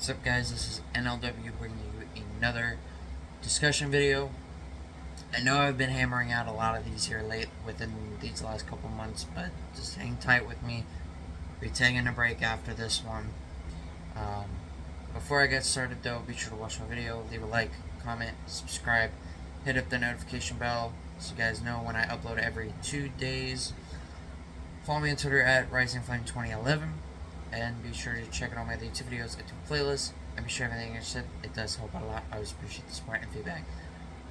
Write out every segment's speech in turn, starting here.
What's up, guys? This is NLW bringing you another discussion video. I know I've been hammering out a lot of these here late within these last couple months, but just hang tight with me. Be taking a break after this one. Um, Before I get started, though, be sure to watch my video, leave a like, comment, subscribe, hit up the notification bell so you guys know when I upload every 2 days. Follow me on Twitter at RisingFlame2011. And be sure to check out all my YouTube videos into a playlist. And be sure everything I said, it does help out a lot. I always appreciate the support and feedback.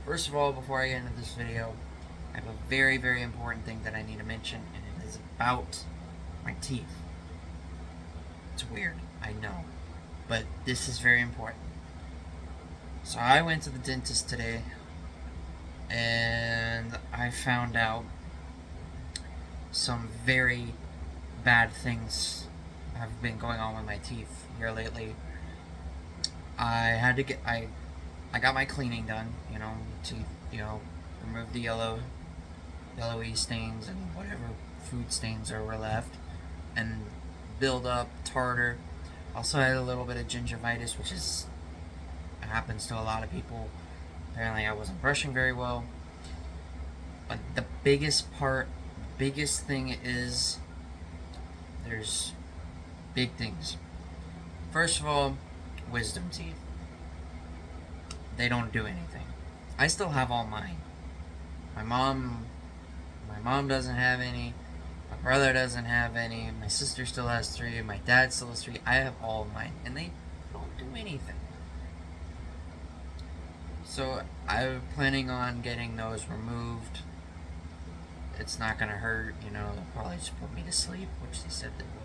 First of all, before I get into this video, I have a very, very important thing that I need to mention, and it is about my teeth. It's weird, I know, but this is very important. So I went to the dentist today, and I found out some very bad things have been going on with my teeth here lately. I got my cleaning done, teeth, remove the yellowy stains and whatever food stains were left, and build up tartar. Also had a little bit of gingivitis, which happens to a lot of people. Apparently I wasn't brushing very well. But the biggest thing is there's big things. First of all, wisdom teeth. They don't do anything. I still have all mine. My mom doesn't have any. My brother doesn't have any. My sister still has 3. My dad still has 3. I have all of mine, and they don't do anything. So I'm planning on getting those removed. It's not gonna hurt, they'll probably just put me to sleep, which they said they would.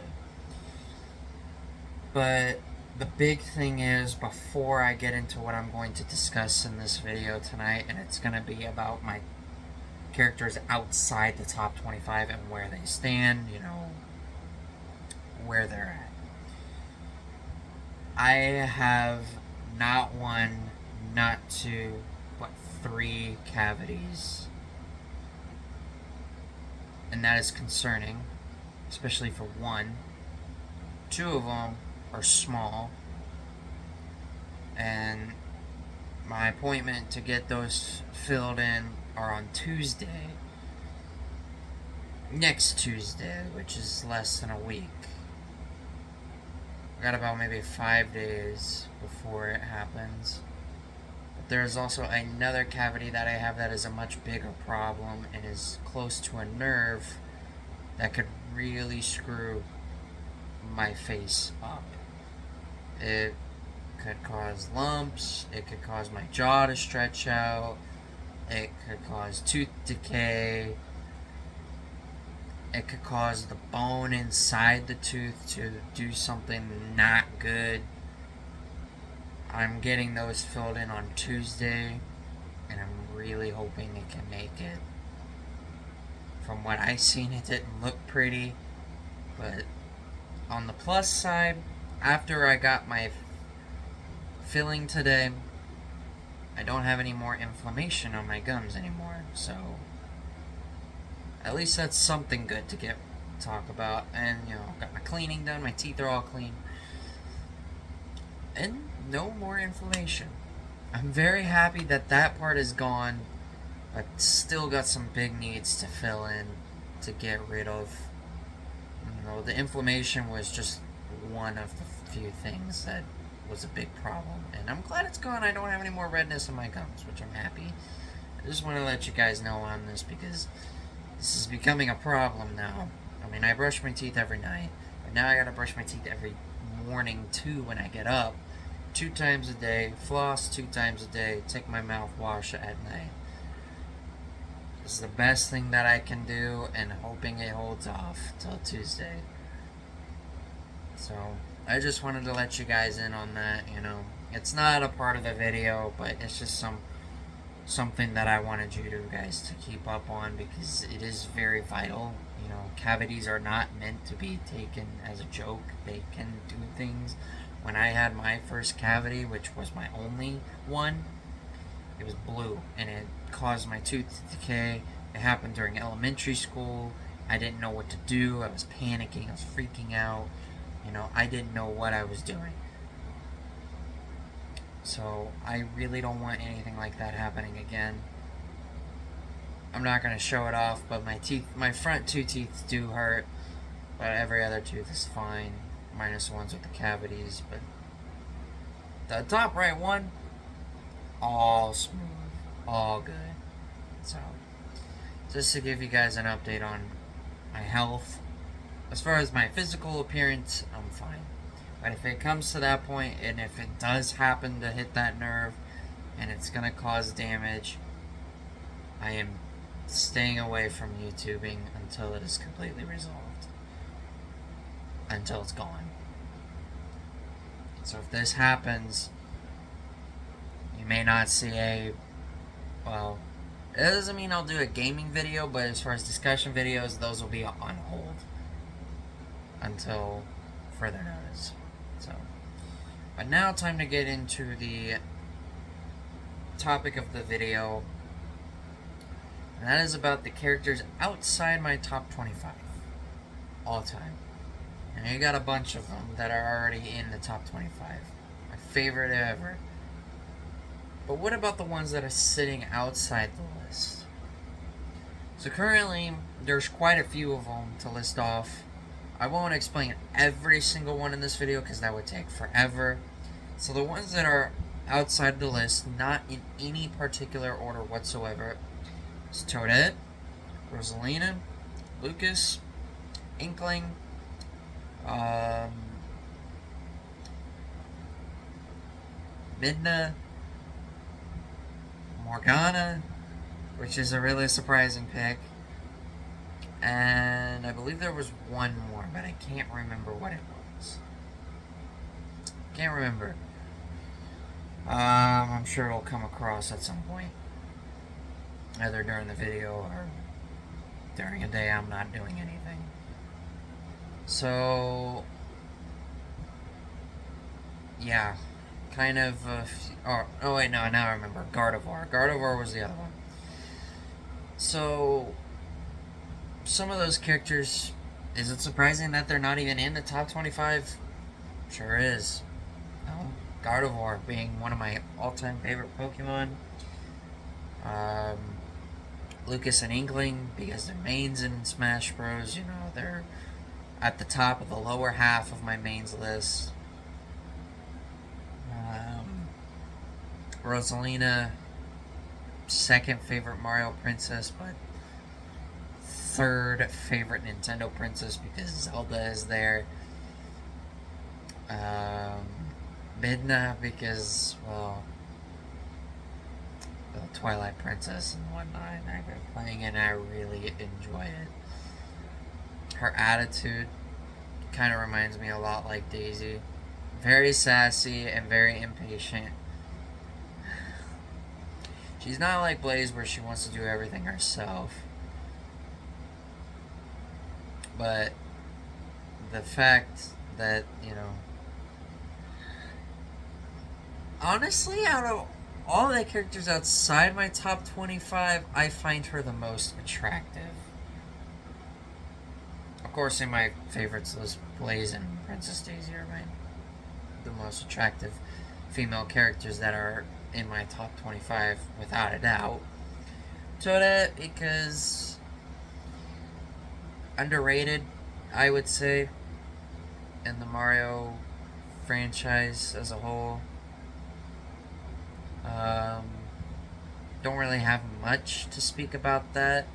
But the big thing is, before I get into what I'm going to discuss in this video tonight, and it's going to be about my characters outside the top 25 and where they stand, where they're at. I have not 1, not 2, but 3 cavities. And that is concerning, especially for 1. 2 of them are small, and my appointment to get those filled in are on Tuesday, next Tuesday, which is less than a week. I got about maybe 5 days before it happens. But there's also another cavity that I have that is a much bigger problem and is close to a nerve that could really screw my face up. It could cause lumps, it could cause my jaw to stretch out, it could cause tooth decay, it could cause the bone inside the tooth to do something not good. I'm getting those filled in on Tuesday, and I'm really hoping it can make it. From what I seen, it didn't look pretty, but on the plus side, after I got my filling today, I don't have any more inflammation on my gums anymore, so at least that's something good to talk about. And got my cleaning done, my teeth are all clean, and no more inflammation. I'm very happy that part is gone, but still got some big needs to fill in to get rid of. The inflammation was just one of the few things that was a big problem, and I'm glad it's gone. I don't have any more redness in my gums, which I'm happy. I just want to let you guys know on this, because this is becoming a problem now. I mean, I brush my teeth every night, but now I gotta brush my teeth every morning too when I get up, 2 times a day, floss 2 times a day, take my mouthwash at night. This is the best thing that I can do, and hoping it holds off till Tuesday. So I just wanted to let you guys in on that. It's not a part of the video, but it's just something that I wanted you guys to keep up on, because it is very vital. Cavities are not meant to be taken as a joke. They can do things. When I had my first cavity, which was my only one, it was blue, and it caused my tooth to decay. It happened during elementary school. I didn't know what to do. I was panicking. I was freaking out. I didn't know what I was doing. So I really don't want anything like that happening again. I'm not going to show it off, but my front two teeth do hurt, but every other tooth is fine, minus the ones with the cavities. But the top right one, all smooth, all good. So, just to give you guys an update on my health, as far as my physical appearance, I'm fine. But if it comes to that point, and if it does happen to hit that nerve, and it's going to cause damage, I am staying away from YouTubing until it is completely resolved. Until it's gone. So if this happens, you may not see well, it doesn't mean I'll do a gaming video, but as far as discussion videos, those will be on hold until further notice. So, but now time to get into the topic of the video, and that is about the characters outside my top 25 all time. And I got a bunch of them that are already in the top 25. My favorite ever. But what about the ones that are sitting outside the list? So currently, there's quite a few of them to list off. I won't explain every single one in this video because that would take forever. So the ones that are outside the list, not in any particular order whatsoever, is Toadette, Rosalina, Lucas, Inkling, Midna, Morgana, which is a really surprising pick, and I believe there was one more, but I can't remember what it was. Can't remember. I'm sure it'll come across at some point, either during the video or during a day I'm not doing anything. So, yeah, kind of. Oh wait, no, now I remember. Gardevoir. Gardevoir was the other one. So, some of those characters, is it surprising that they're not even in the top 25? Sure is. Gardevoir being one of my all-time favorite Pokemon. Lucas and Inkling, because they're mains in Smash Bros. You know, they're at the top of the lower half of my mains list. Rosalina, second favorite Mario princess, but third favorite Nintendo princess because Zelda is there. Midna because, well, the Twilight Princess and whatnot, and I've been playing it and I really enjoy it. Her attitude kind of reminds me a lot like Daisy. Very sassy and very impatient. She's not like Blaze where she wants to do everything herself. But the fact that, you know, honestly, out of all the characters outside my top 25, I find her the most attractive. Of course, in my favorites list, Blaze and Princess Daisy are the most attractive female characters that are in my top 25, without a doubt. Toadette, because underrated, I would say, in the Mario franchise as a whole. Don't really have much to speak about that.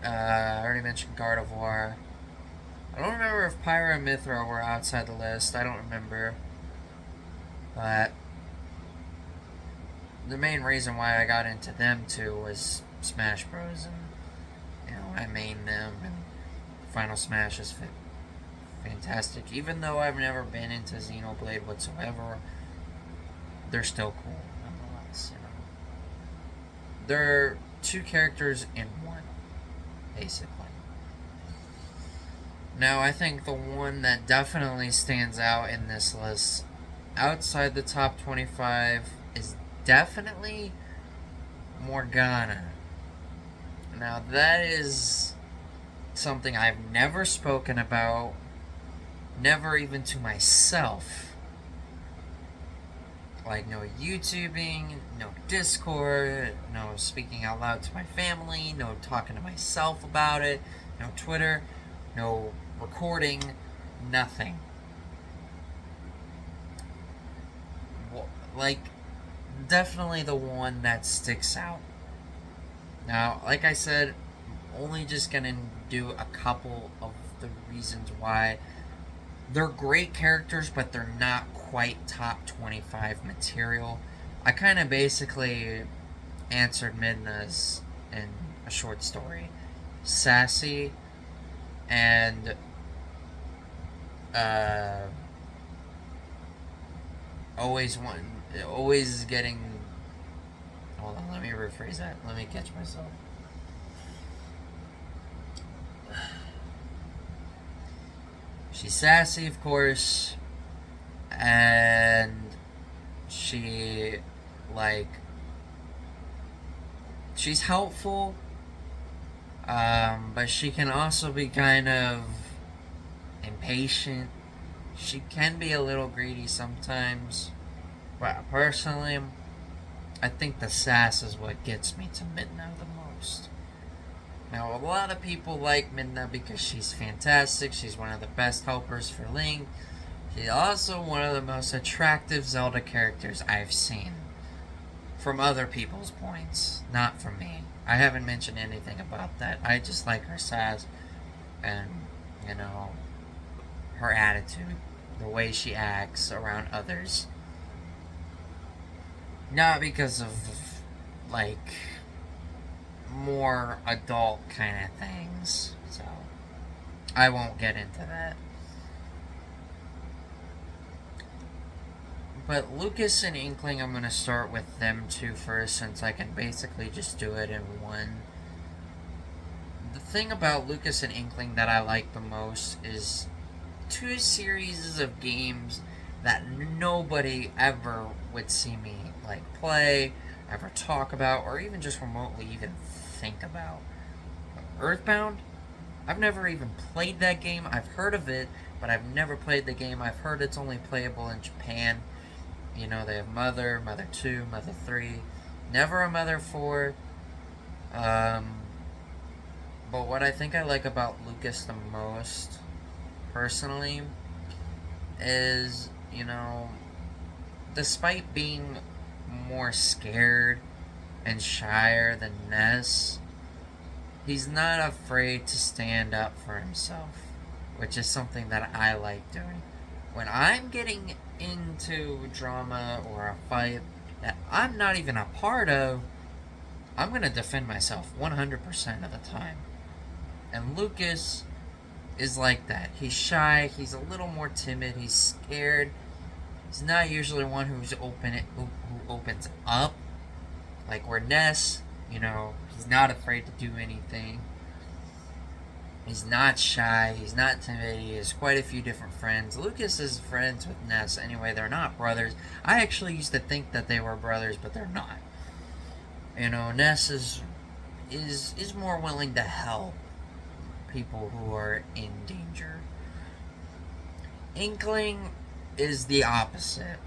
I already mentioned Gardevoir. I don't remember if Pyra and Mythra were outside the list. I don't remember. But the main reason why I got into them too was Smash Bros. And, you know, I mained them, and Final Smash is fantastic. Even though I've never been into Xenoblade whatsoever, they're still cool nonetheless, you know. They're two characters in one, basically. Now, I think the one that definitely stands out in this list, outside the top 25, is definitely Morgana. Now, that is something I've never spoken about, never even to myself. Like, no YouTubing, no Discord, no speaking out loud to my family, no talking to myself about it, no Twitter, no recording, nothing. Like, definitely the one that sticks out. Now, like I said, only just gonna do a couple of the reasons why they're great characters, but they're not quite top 25 material. I kind of basically answered Midna's in a short story. Sassy and uh, always one, always getting. Hold on, let me rephrase that. Let me catch myself. She's sassy, of course, and she like she's helpful, but she can also be kind of impatient. She can be a little greedy sometimes, but personally, I think the sass is what gets me to Midna the most. Now, a lot of people like Midna because she's fantastic. She's one of the best helpers for Link. She's also one of the most attractive Zelda characters I've seen. From other people's points, not from me. I haven't mentioned anything about that. I just like her sass and, you know, her attitude, the way she acts around others. Not because of, like, more adult kind of things. So, I won't get into that. But Lucas and Inkling, I'm going to start with them two first, since I can basically just do it in one. The thing about Lucas and Inkling that I like the most is two series of games that nobody ever would see me like play, ever talk about, or even just remotely even think about. Earthbound, I've never even played that game. I've heard of it, but I've never played the game. I've heard it's only playable in Japan. You know, they have Mother, Mother 2, Mother 3, never a Mother 4. But what I think I like about Lucas the most, personally, is, you know, despite being more scared and shyer than Ness, he's not afraid to stand up for himself, which is something that I like doing. When I'm getting into drama or a fight that I'm not even a part of, I'm going to defend myself 100% of the time. And Lucas is like that. He's shy, he's a little more timid, he's scared. He's not usually one who opens up. Like where Ness, you know, he's not afraid to do anything. He's not shy, he's not timid, he has quite a few different friends. Lucas is friends with Ness anyway, they're not brothers. I actually used to think that they were brothers, but they're not. You know, Ness is more willing to help people who are in danger. Inkling is the opposite.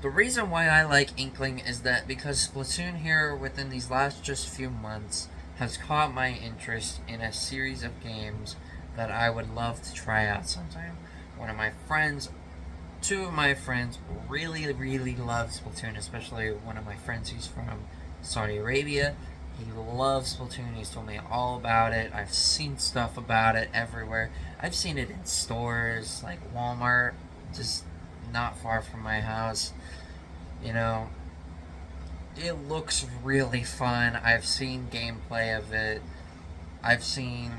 The reason why I like Inkling is that because Splatoon here within these last just few months has caught my interest in a series of games that I would love to try out sometime. One of my friends, two of my friends really, really love Splatoon, especially one of my friends who's from Saudi Arabia. He loves Splatoon. He's told me all about it. I've seen stuff about it everywhere. I've seen it in stores like Walmart, just not far from my house. You know, it looks really fun. I've seen gameplay of it. I've seen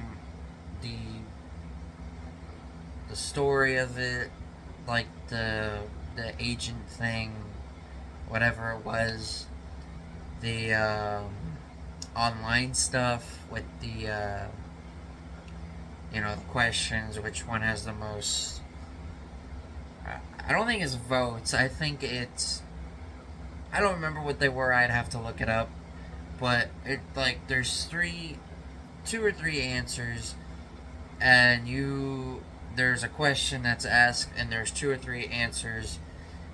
the story of it, like the agent thing, whatever it was, the online stuff with the you know, the questions, which one has the most. I don't think it's votes. I think it's. I don't remember what they were. I'd have to look it up, but it like there's two or three answers, and there's a question that's asked, and there's two or three answers,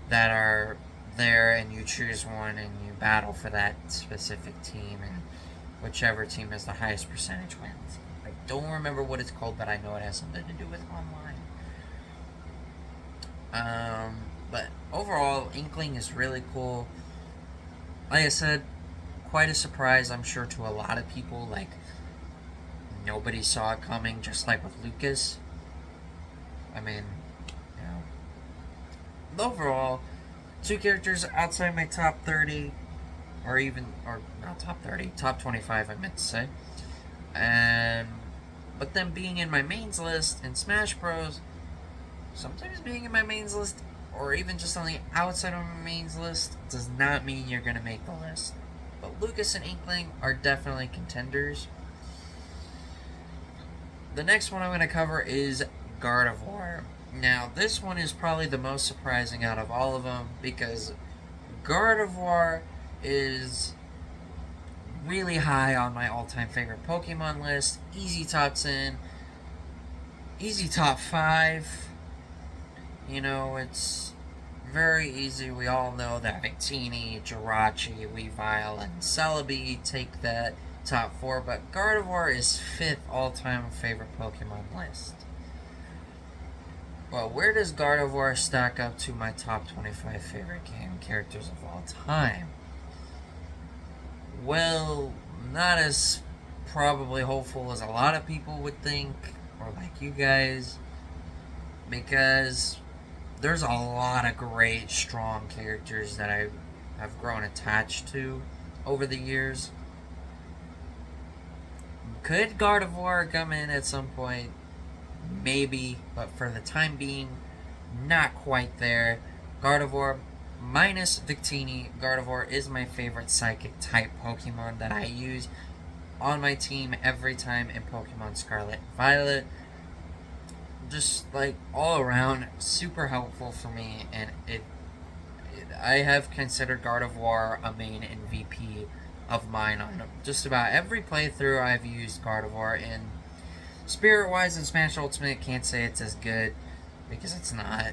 that are there, and you choose one and you battle for that specific team, and whichever team has the highest percentage wins. I don't remember what it's called, but I know it has something to do with online. But overall, Inkling is really cool. Like I said, quite a surprise, I'm sure, to a lot of people. Like, nobody saw it coming, just like with Lucas. I mean, you know, overall, two characters outside my top 30, or not top 30, top 25, I meant to say. And, but then being in my mains list in Smash Bros., sometimes being in my mains list, or even just on the outside of my mains list, does not mean you're going to make the list. But Lucas and Inkling are definitely contenders. The next one I'm going to cover is Gardevoir. Now, this one is probably the most surprising out of all of them, because Gardevoir is really high on my all-time favorite Pokemon list. Easy top 10, easy top 5. You know, it's very easy. We all know that Victini, Jirachi, Weavile, and Celebi take that top 4, but Gardevoir is 5th all-time favorite Pokemon list. Well, where does Gardevoir stack up to my top 25 favorite game characters of all time? Well, not as probably hopeful as a lot of people would think, or like you guys, because there's a lot of great, strong characters that I have grown attached to over the years. Could Gardevoir come in at some point? Maybe, but for the time being, not quite there. Gardevoir minus Victini. Gardevoir is my favorite psychic type Pokemon that I use on my team every time in Pokemon Scarlet and Violet. Just like all around, super helpful for me, and I have considered Gardevoir a main MVP of mine on just about every playthrough I've used Gardevoir in. Spirit-wise in Smash Ultimate, can't say it's as good, because it's not.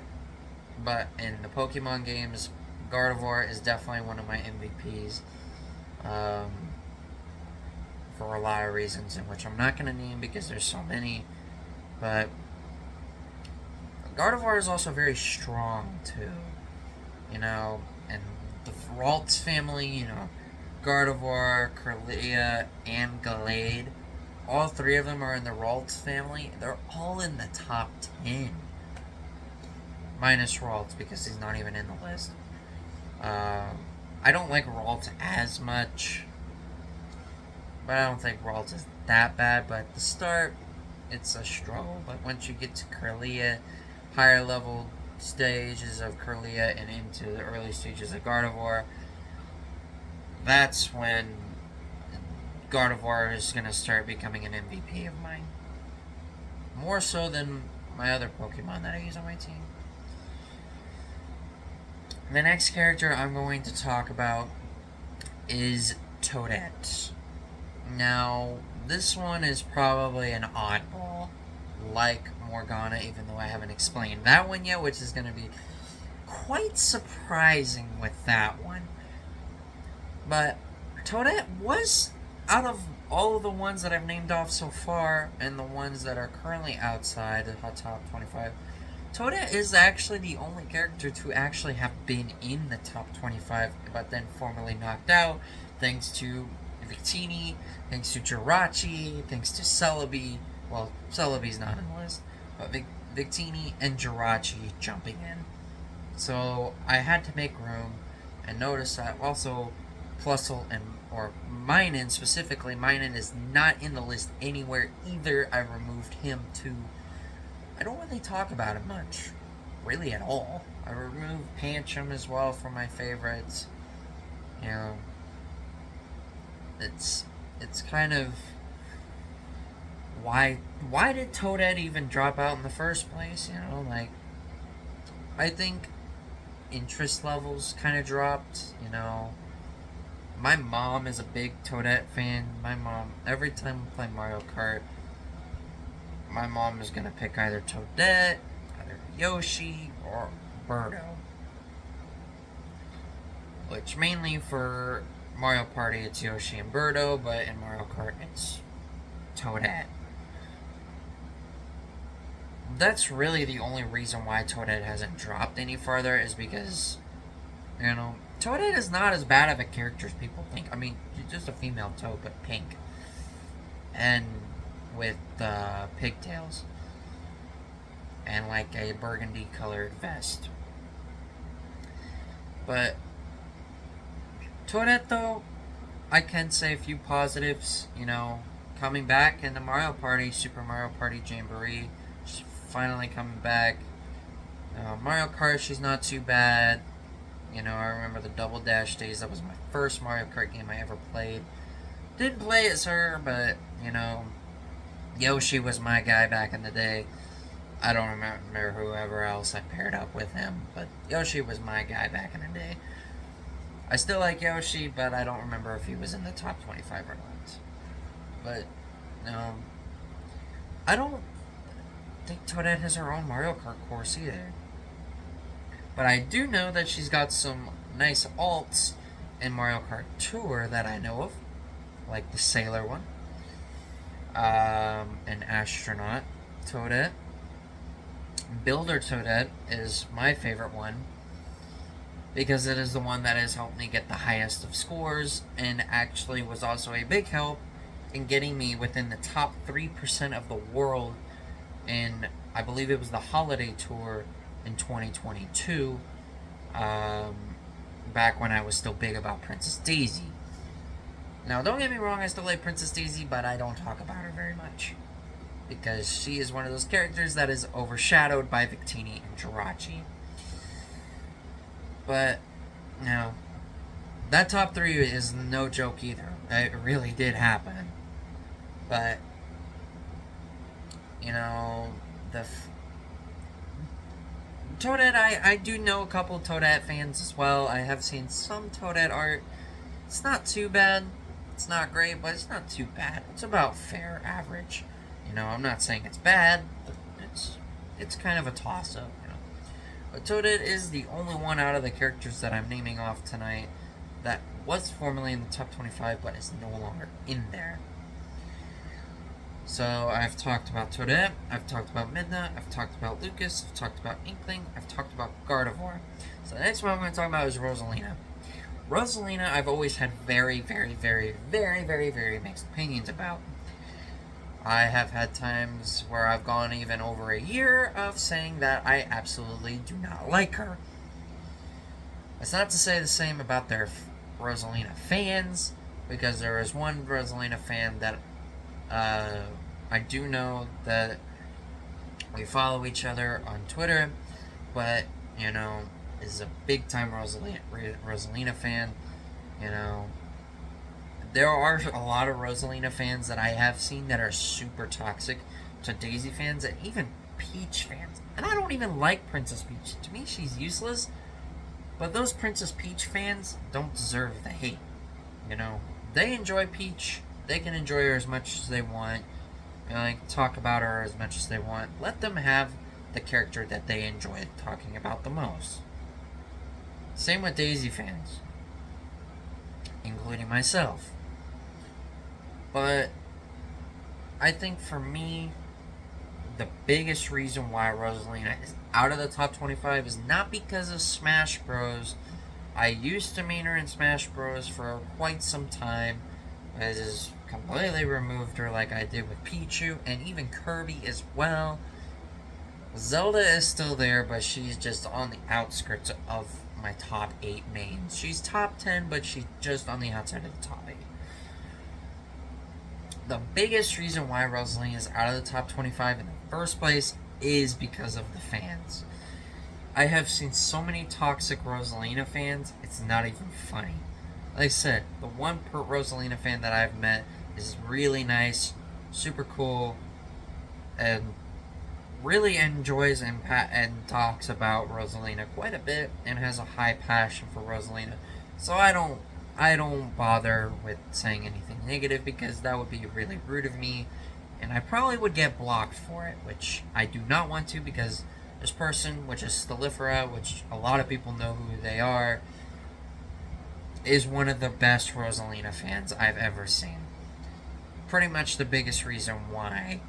But in the Pokemon games, Gardevoir is definitely one of my MVPs. For a lot of reasons, in which I'm not going to name because there's so many. But Gardevoir is also very strong, too. You know, and the Ralts family, you know, Gardevoir, Kirlia, and Gallade. All three of them are in the Ralts family. They're all in the top 10. Minus Ralts, because he's not even in the list. I don't like Ralts as much. But I don't think Ralts is that bad. But at the start, it's a struggle. But once you get to Kirlia, higher level stages of Kirlia, and into the early stages of Gardevoir, that's when Gardevoir is going to start becoming an MVP of mine. More so than my other Pokemon that I use on my team. The next character I'm going to talk about is Toadette. Now, this one is probably an oddball, like Morgana, even though I haven't explained that one yet, which is going to be quite surprising with that one. But Toadette was, out of all of the ones that I've named off so far, and the ones that are currently outside the top 25, Toadette is actually the only character to actually have been in the top 25, but then formally knocked out, thanks to Victini, thanks to Jirachi, thanks to Celebi. Well, Celebi's not in the list, but Victini and Jirachi jumping in. So I had to make room, and notice that also Plusle and or Minun specifically, Minun is not in the list anywhere either. I removed him too. I don't really talk about him much, really at all. I removed Pancham as well from my favorites. You know, it's kind of why did Toadette even drop out in the first place? You know, like, I think interest levels kind of dropped. You know, my mom is a big Toadette fan. My mom, every time we play Mario Kart, my mom is going to pick either Toadette, either Yoshi, or Birdo. which mainly for Mario Party it's Yoshi and Birdo, but in Mario Kart it's Toadette. That's really the only reason why Toadette hasn't dropped any farther, is because, Toadette is not as bad of a character as people think. I mean, she's just a female Toad, but pink. And with pigtails. And like a burgundy colored vest. But Toadette, though, I can say a few positives. Coming back in the Mario Party, Super Mario Party Jamboree. She's finally coming back. Mario Kart, she's not too bad. I remember the Double Dash days. That was my first Mario Kart game I ever played. Didn't play as her, but, Yoshi was my guy back in the day. I don't remember whoever else I paired up with him, but Yoshi was my guy back in the day. I still like Yoshi, but I don't remember if he was in the top 25 or not. But, I don't think Toadette has her own Mario Kart course either. But I do know that she's got some nice alts in Mario Kart Tour that I know of. Like the Sailor one. An Astronaut Toadette. Builder Toadette is my favorite one, because it is the one that has helped me get the highest of scores, and actually was also a big help in getting me within the top 3% of the world in, I believe it was the Holiday Tour in 2022, back when I was still big about Princess Daisy. Now, don't get me wrong, I still like Princess Daisy, but I don't talk about her very much, because she is one of those characters that is overshadowed by Victini and Jirachi. But, that top 3 is no joke either. It really did happen. But, Toadette, I do know a couple Toadette fans as well. I have seen some Toadette art. It's not too bad. It's not great, but it's not too bad. It's about fair average. I'm not saying it's bad, but it's kind of a toss-up, But Toadette is the only one out of the characters that I'm naming off tonight that was formerly in the top 25, but is no longer in there. So, I've talked about Toadette, I've talked about Midna, I've talked about Lucas, I've talked about Inkling, I've talked about Gardevoir. So, the next one I'm going to talk about is Rosalina. Rosalina, I've always had very, very, very, very, very, very mixed opinions about. I have had times where I've gone even over a year of saying that I absolutely do not like her. It's not to say the same about their Rosalina fans, because there is one Rosalina fan that I do know that we follow each other on Twitter, but, is a big time Rosalina fan. There are a lot of Rosalina fans that I have seen that are super toxic to Daisy fans and even Peach fans. And I don't even like Princess Peach. To me, she's useless. But those Princess Peach fans don't deserve the hate. They enjoy Peach. They can enjoy her as much as they want. Talk about her as much as they want. Let them have the character that they enjoy talking about the most. Same with Daisy fans, including myself. But I think for me, the biggest reason why Rosalina is out of the top 25 is not because of Smash Bros. I used to main her in Smash Bros. For quite some time. I just completely removed her like I did with Pichu and even Kirby as well. Zelda is still there, but she's just on the outskirts of my top 8 mains. She's top 10, but she's just on the outside of the top 8. The biggest reason why Rosalina is out of the top 25 in the first place is because of the fans. I have seen so many toxic Rosalina fans, it's not even funny. Like I said, the one Rosalina fan that I've met is really nice, super cool, and really enjoys and talks about Rosalina quite a bit, and has a high passion for Rosalina. So I don't bother with saying anything negative, because that would be really rude of me, and I probably would get blocked for it, which I do not want to, because this person, which is Stylifera, which a lot of people know who they are, is one of the best Rosalina fans I've ever seen. Pretty much the biggest reason why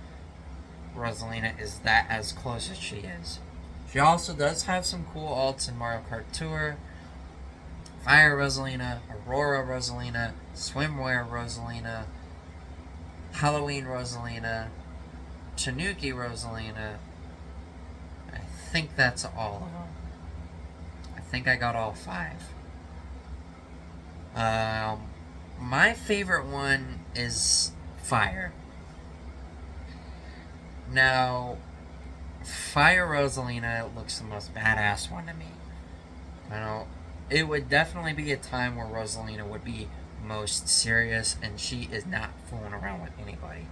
Rosalina is that as close as she is. She also does have some cool alts in Mario Kart Tour. Fire Rosalina, Aurora Rosalina, Swimwear Rosalina, Halloween Rosalina, Tanuki Rosalina. I think that's all of them. I think I got all 5. My favorite one is Fire. Now, Fire Rosalina looks the most badass one to me. I know it would definitely be a time where Rosalina would be most serious, and she is not fooling around with anybody.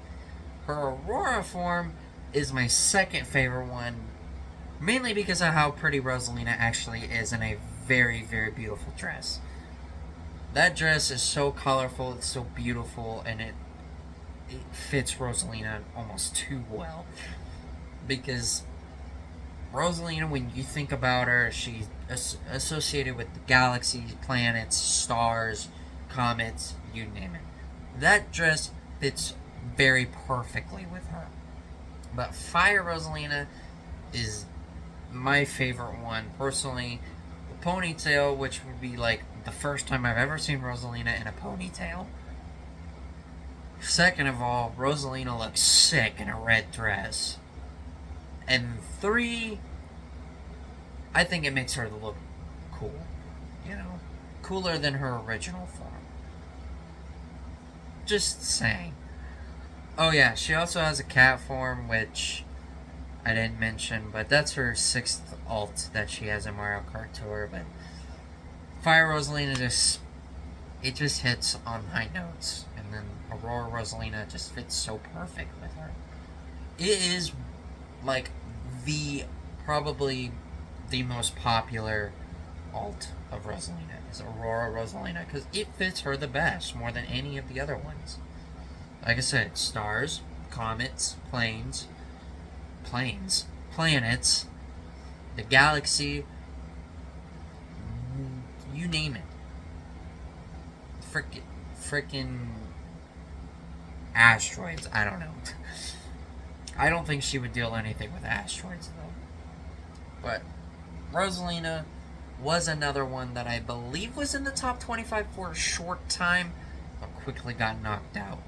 Her Aurora form is my second favorite one, mainly because of how pretty Rosalina actually is in a very, very beautiful dress. That dress is so colorful, it's so beautiful, and it fits Rosalina almost too well. Because Rosalina, when you think about her, she's associated with the galaxies, planets, stars, comets, you name it. That dress fits very perfectly with her. But Fire Rosalina is my favorite one, personally. The ponytail, which would be like the first time I've ever seen Rosalina in a ponytail. Second of all, Rosalina looks sick in a red dress. And 3, I think it makes her look cool. You know, cooler than her original form. Just saying. Oh yeah, she also has a cat form, which I didn't mention, but that's her 6th alt that she has in Mario Kart Tour. But Fire Rosalina just hits on high notes, and then Aurora Rosalina just fits so perfect with her. It is like probably the most popular alt of Rosalina is Aurora Rosalina, because it fits her the best more than any of the other ones. Like I said, stars, comets, planets, the galaxy, you name it. Frickin' asteroids, I don't know. I don't think she would deal anything with asteroids, though. But Rosalina was another one that I believe was in the top 25 for a short time, but quickly got knocked out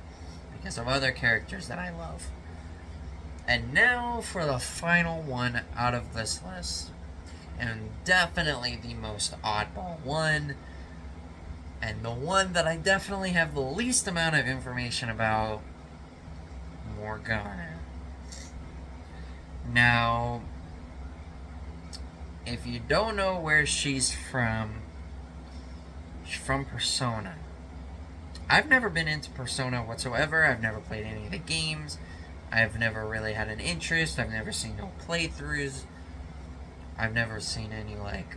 because of other characters that I love. And now for the final one out of this list, and definitely the most oddball one, and the one that I definitely have the least amount of information about, Morgana. Now, if you don't know where she's from Persona. I've never been into Persona whatsoever. I've never played any of the games. I've never really had an interest. I've never seen no playthroughs. I've never seen any, like,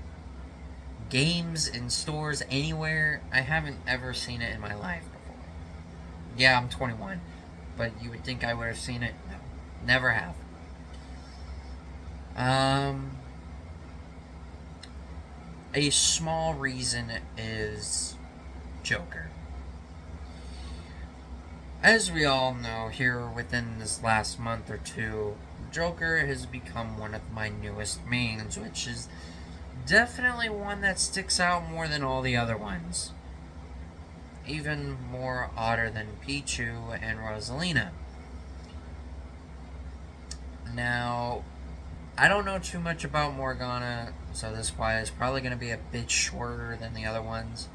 games in stores anywhere. I haven't ever seen it in my life before. Yeah, I'm 21. But you would think I would have seen it? No. Never have. A small reason is Joker. As we all know, here within this last month or two, Joker has become one of my newest mains, which is definitely one that sticks out more than all the other ones. Even more odder than Pichu and Rosalina. Now, I don't know too much about Morgana, so this why is probably going to be a bit shorter than the other ones.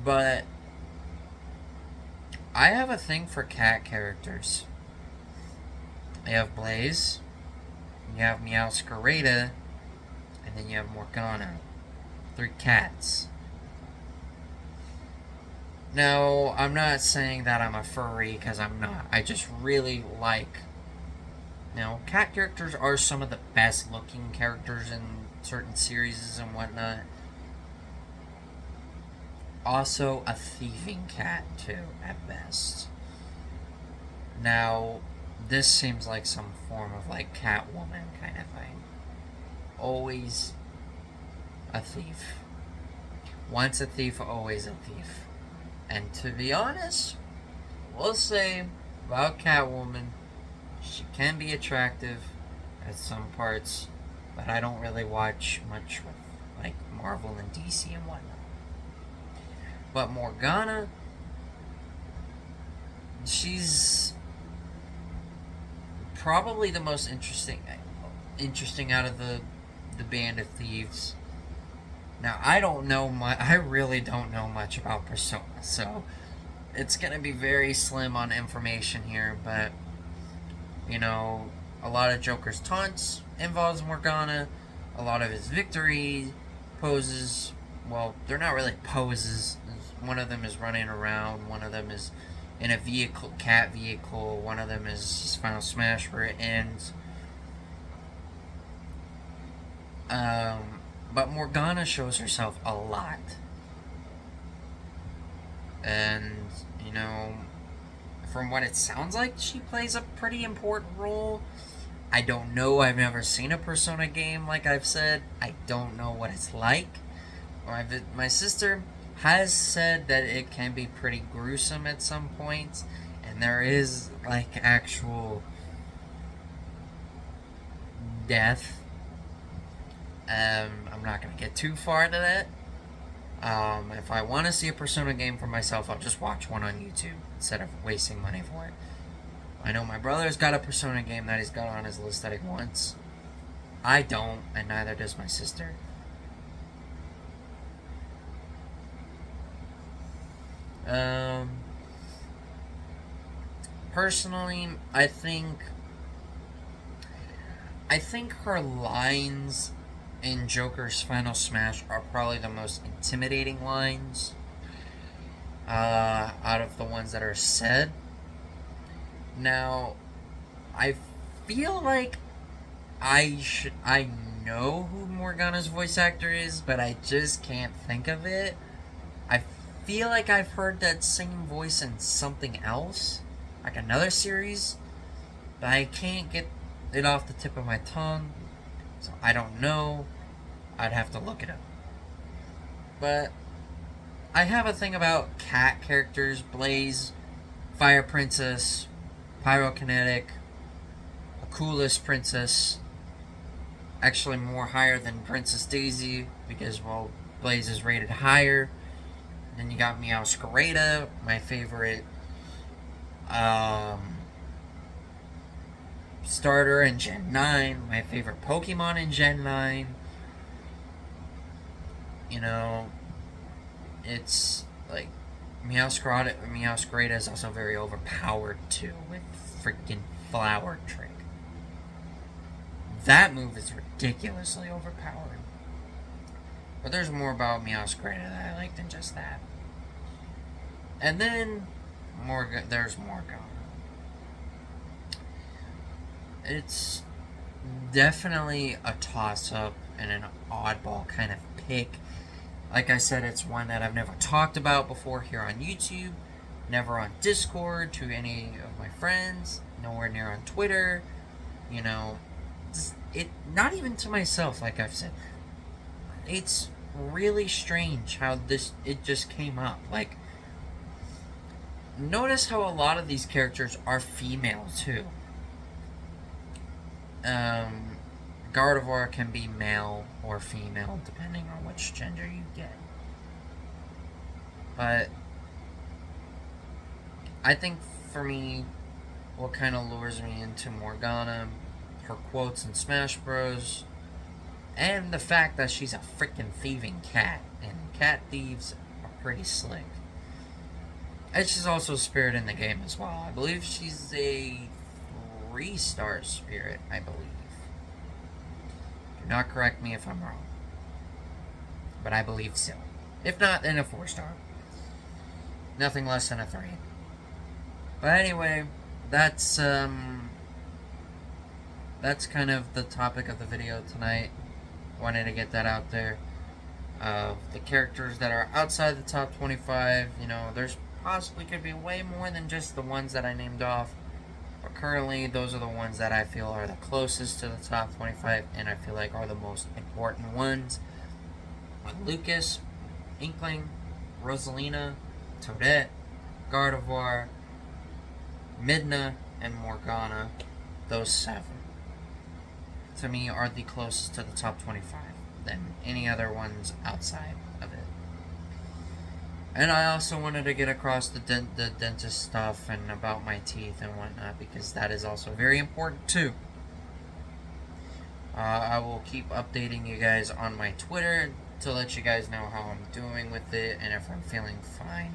But I have a thing for cat characters. You have Blaze, you have Meowscarada, and then you have Morgana. 3 cats. Now, I'm not saying that I'm a furry, because I'm not. I just really like... Now, cat characters are some of the best looking characters in certain series and whatnot. Also, a thieving cat, too, at best. Now, this seems like some form of, like, Catwoman kind of thing. Always a thief. Once a thief, always a thief. And to be honest, we'll say about Catwoman, she can be attractive at some parts, but I don't really watch much with like Marvel and DC and whatnot. But Morgana, she's probably the most interesting out of the band of thieves. Now I don't know much. I really don't know much about Persona, so it's gonna be very slim on information here. But you know, a lot of Joker's taunts involves Morgana. A lot of his victory poses. Well, they're not really poses. One of them is running around. One of them is in a vehicle, cat vehicle. One of them is his final smash where it ends. But Morgana shows herself a lot. And, you know, from what it sounds like, she plays a pretty important role. I don't know. I've never seen a Persona game, like I've said. I don't know what it's like. My sister has said that it can be pretty gruesome at some points. And there is, like, actual death. I'm not going to get too far into that. If I want to see a Persona game for myself, I'll just watch one on YouTube instead of wasting money for it. I know my brother's got a Persona game that he's got on his list that he wants. I don't, and neither does my sister. Personally, I think her lines in Joker's Final Smash are probably the most intimidating lines out of the ones that are said. Now, I feel like I know who Morgana's voice actor is, but I just can't think of it. I feel like I've heard that same voice in something else, like another series, but I can't get it off the tip of my tongue, so I don't know. I'd have to look it up. But I have a thing about cat characters: Blaze, Fire Princess, Pyrokinetic, Coolest Princess. Actually, more higher than Princess Daisy because, well, Blaze is rated higher. Then you got Meowscarada, my favorite starter in Gen 9, my favorite Pokemon in Gen 9. You know, it's like Meowscarada is also very overpowered too with freaking Flower Trick. That move is ridiculously overpowered. But there's more about Meowscarada that I like than just that. And then there's Morgana. It's definitely a toss-up and an oddball kind of pick. Like I said, it's one that I've never talked about before here on YouTube, never on Discord to any of my friends, nowhere near on Twitter, you know, not even to myself, like I've said. It's really strange how it just came up. Like, notice how a lot of these characters are female too. Gardevoir can be male or female depending on which gender you get. But I think for me, what kind of lures me into Morgana, her quotes in Smash Bros, and the fact that she's a freaking thieving cat, and cat thieves are pretty slick. And she's also a spirit in the game as well. I believe she's a 3-star spirit, I believe. Do not correct me if I'm wrong. But I believe so. If not, then a 4-star. Nothing less than a 3. But anyway, that's kind of the topic of the video tonight. Wanted to get that out there. The characters that are outside the top 25, you know, there's possibly could be way more than just the ones that I named off. But currently, those are the ones that I feel are the closest to the top 25, and I feel like are the most important ones. With Lucas, Inkling, Rosalina, Toadette, Gardevoir, Midna, and Morgana. Those 7, to me, are the closest to the top 25 than any other ones outside of it. And I also wanted to get across the dentist stuff and about my teeth and whatnot, because that is also very important too. I will keep updating you guys on my Twitter to let you guys know how I'm doing with it and if I'm feeling fine.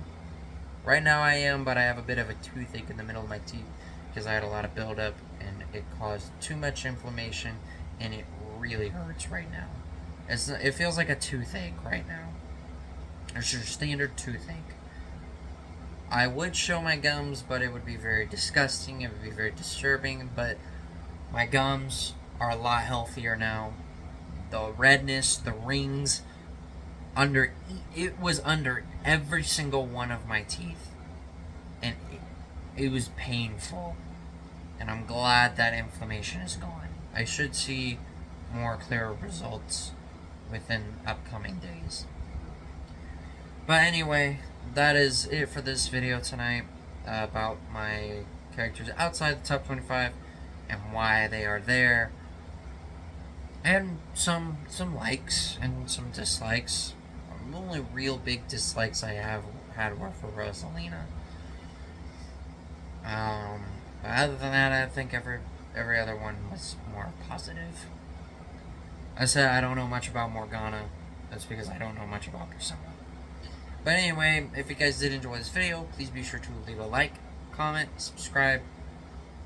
Right now I am, but I have a bit of a toothache in the middle of my teeth because I had a lot of buildup and it caused too much inflammation, and it really hurts right now. It feels like a toothache right now. It's your standard toothache. I would show my gums, but it would be very disgusting. It would be very disturbing, but my gums are a lot healthier now. The redness, the rings, it was under every single one of my teeth, and it was painful, and I'm glad that inflammation is gone. I should see more clearer results within upcoming days. But anyway, that is it for this video tonight about my characters outside the top 25 and why they are there, and some likes and some dislikes. The only real big dislikes I have had were for Rosalina. But other than that, I think every other one was more positive. I said I don't know much about Morgana. That's because I don't know much about Persona. But anyway, if you guys did enjoy this video, please be sure to leave a like, comment, subscribe,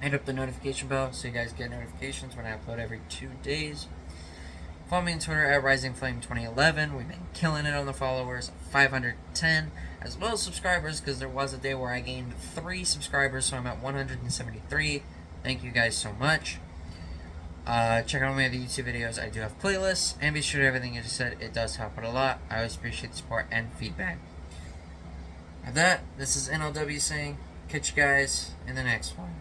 and hit up the notification bell so you guys get notifications when I upload every 2 days. Follow me on Twitter at RisingFlame2011. We've been killing it on the followers, 510, as well as subscribers, because there was a day where I gained 3 subscribers, so I'm at 173. Thank you guys so much. Check out my other YouTube videos. I do have playlists, and be sure to everything I just said. It does help out a lot. I always appreciate the support and feedback. With that, this is NLW saying, catch you guys in the next one.